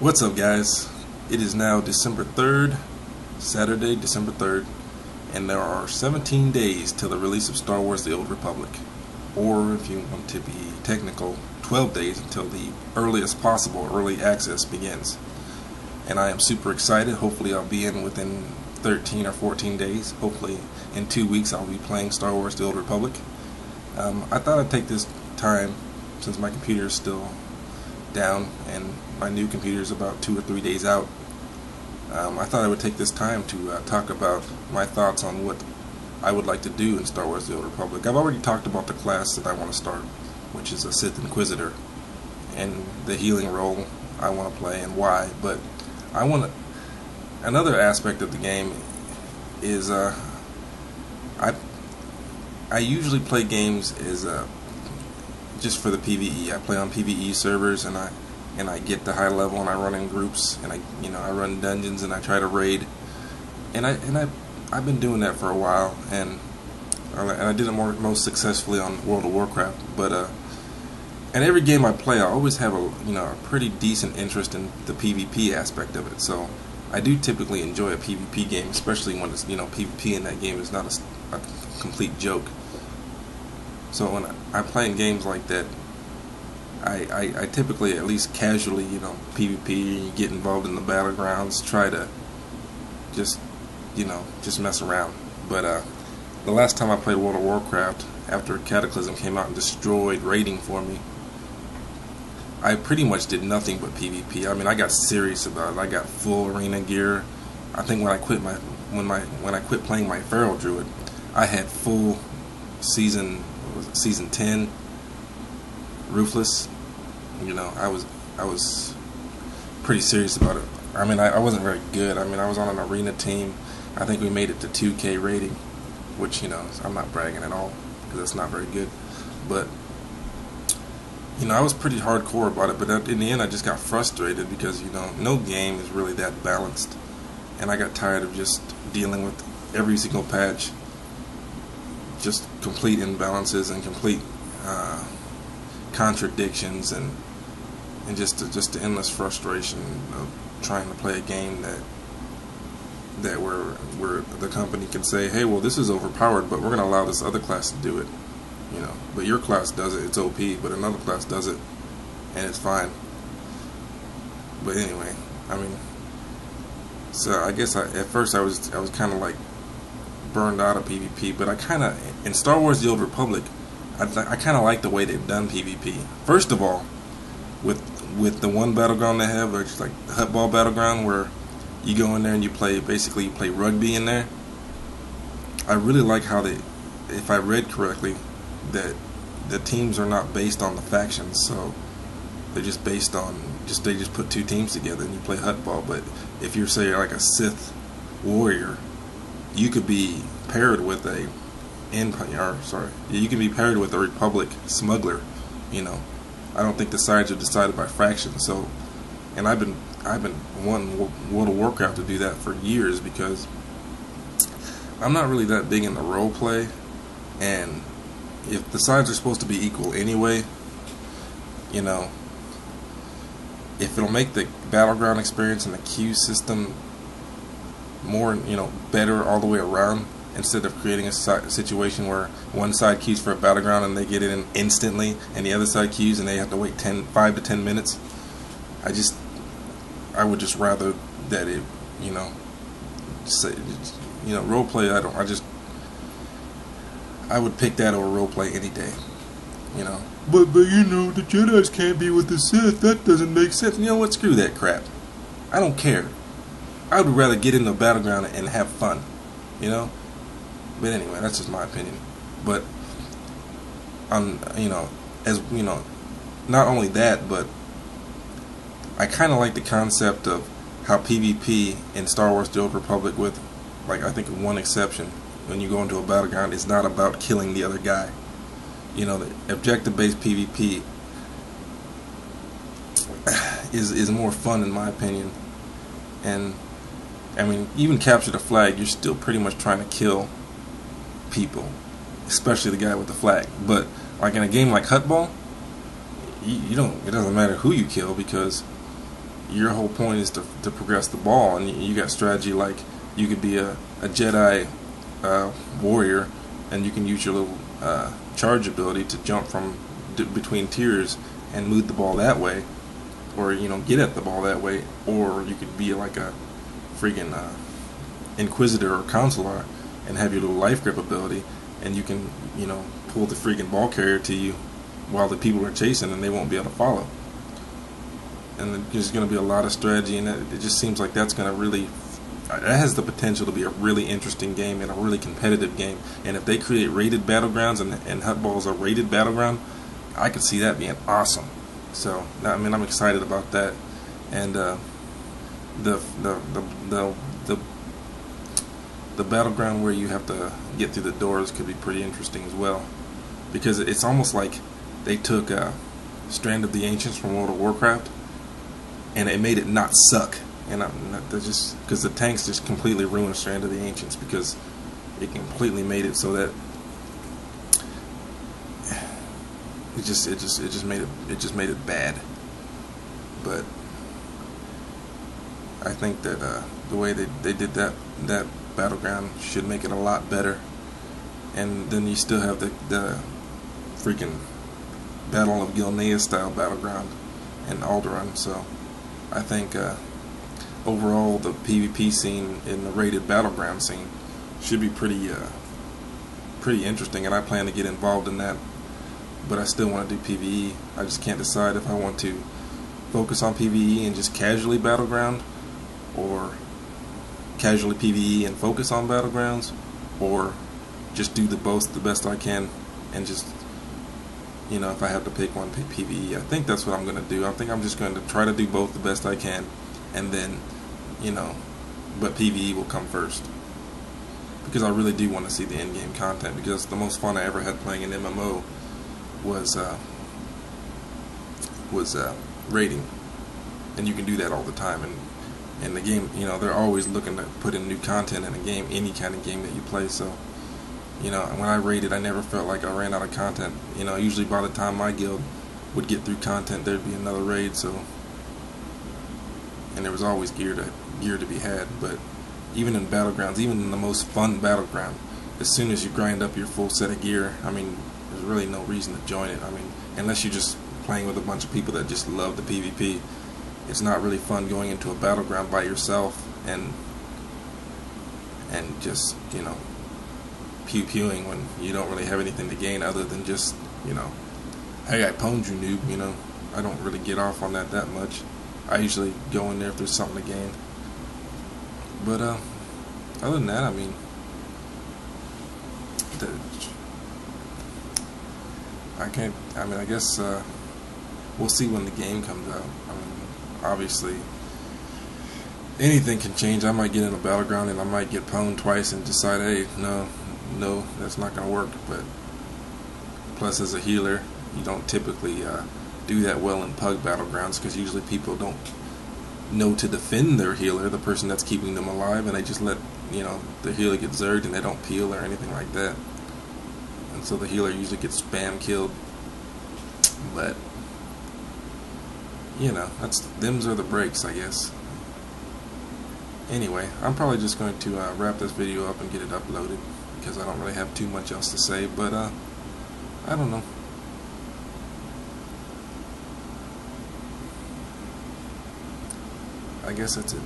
What's up, guys? It is now December 3rd, Saturday, December 3rd, and there are 17 days till the release of Star Wars The Old Republic. Or, if you want to be technical, 12 days until the earliest possible early access begins. And I am super excited. Hopefully I'll be in within 13 or 14 days. Hopefully in 2 weeks I'll be playing Star Wars The Old Republic. I thought I'd take this time, since my computer is still down and my new computer is about 2 or 3 days out. I thought I would take this time to talk about my thoughts on what I would like to do in Star Wars The Old Republic. I've already talked about the class that I want to start, which is a Sith Inquisitor, and the healing role I want to play and why. But I want to, another aspect of the game is I usually play games as just for the PVE. I play on PVE servers, and I get to high level, and I run in groups, and I run dungeons, and I try to raid, and I've been doing that for a while, and I did it most successfully on World of Warcraft. But and every game I play, I always have a pretty decent interest in the PvP aspect of it. So I do typically enjoy a PvP game, especially when it's PvP in that game is not a complete joke. So when I play in games like that, I typically, at least casually, PvP, get involved in the battlegrounds, try to just mess around. But the last time I played World of Warcraft, after Cataclysm came out and destroyed raiding for me, I pretty much did nothing but PvP. I mean, I got serious about it. I got full arena gear. I think when I quit when I quit playing my Feral Druid, I had full season 10 Ruthless. I was pretty serious about it. I mean, I wasn't very good. I mean, I was on an arena team. I think we made it to 2K rating, which I'm not bragging at all, because that's not very good. But I was pretty hardcore about it. But in the end, I just got frustrated because no game is really that balanced, and I got tired of just dealing with every single patch, just complete imbalances and complete contradictions, and just the endless frustration of trying to play a game that where the company can say, hey, well, this is overpowered, but we're going to allow this other class to do it, but your class does it, it's OP, but another class does it, and it's fine. But anyway, I mean, so I guess at first I was kind of like burned out of PvP, but I kind of, in Star Wars The Old Republic, I kind of like the way they've done PvP. First of all, with the one battleground they have, which is like the Hut Ball battleground, where you go in there and you play rugby in there. I really like how they, if I read correctly, that the teams are not based on the factions, so they're just based on they just put two teams together and you play Hut Ball. But if you're, say, like a Sith warrior, you could be paired with you can be paired with a Republic smuggler. I don't think the sides are decided by faction. So, and I've been wanting World of Warcraft to do that for years, because I'm not really that big in the role play, and if the sides are supposed to be equal anyway, if it'll make the battleground experience and the queue system more, better all the way around, instead of creating a situation where one side queues for a battleground and they get it in instantly, and the other side queues and they have to wait 5 to 10 minutes. I would just rather that it, roleplay. I would pick that over roleplay any day. But the Jedi's can't be with the Sith. That doesn't make sense. You know what? Screw that crap. I don't care. I would rather get in the battleground and have fun. But anyway, that's just my opinion. But not only that, but I kind of like the concept of how PvP in Star Wars The Old Republic, with, like, I think one exception, when you go into a battleground, it's not about killing the other guy. The objective-based PvP is more fun, in my opinion. And I mean, even capture the flag, you're still pretty much trying to kill people, especially the guy with the flag. But like in a game like Hut Ball, you don't. It doesn't matter who you kill, because your whole point is to progress the ball, and you got strategy like you could be a Jedi warrior, and you can use your little charge ability to jump from between tiers and move the ball that way, or get at the ball that way, or you could be like a freaking Inquisitor or Counselor and have your little life grip ability, and you can pull the freaking ball carrier to you while the people are chasing, and they won't be able to follow. And there's going to be a lot of strategy, and it just seems like that has the potential to be a really interesting game and a really competitive game. And if they create rated battlegrounds and Hutball is a rated battleground, I could see that being awesome. So I'm excited about that. And the battleground where you have to get through the doors could be pretty interesting as well, because it's almost like they took Strand of the Ancients from World of Warcraft and it made it not suck. And because the tanks just completely ruined Strand of the Ancients, because it completely made it so that it just made it bad. But I think that the way they did that battleground should make it a lot better. And then you still have the freaking Battle of Gilneas style battleground in Alderaan. So I think overall the PvP scene in the rated battleground scene should be pretty interesting, and I plan to get involved in that. But I still want to do PvE. I just can't decide if I want to focus on PvE and just casually battleground, or casually PvE and focus on battlegrounds, or just do both the best I can, and just if I have to pick one, pick PvE. I think that's what I'm going to do. I think I'm just going to try to do both the best I can, and then but PvE will come first, because I really do want to see the in-game content, because the most fun I ever had playing an MMO was raiding, and you can do that all the time. And the game, they're always looking to put in new content in a game, any kind of game that you play. So when I raided, I never felt like I ran out of content. Usually by the time my guild would get through content, there'd be another raid. So, and there was always gear to be had. But even in battlegrounds, even in the most fun battleground, as soon as you grind up your full set of gear, there's really no reason to join it. Unless you're just playing with a bunch of people that just love the PvP, it's not really fun going into a battleground by yourself and just pew-pewing when you don't really have anything to gain other than just hey, I pwned you, noob. I don't really get off on that much. I usually go in there if there's something to gain. But other than that, I guess we'll see when the game comes out. Obviously anything can change. I might get in a battleground and I might get pwned twice and decide, hey, no, that's not gonna work. But plus, as a healer, you don't typically do that well in pug battlegrounds, because usually people don't know to defend their healer, the person that's keeping them alive, and they just let the healer get zerged, and they don't peel or anything like that. And so the healer usually gets spam killed. But them's are the breaks, I guess. Anyway, I'm probably just going to wrap this video up and get it uploaded, because I don't really have too much else to say. But I don't know. I guess that's it.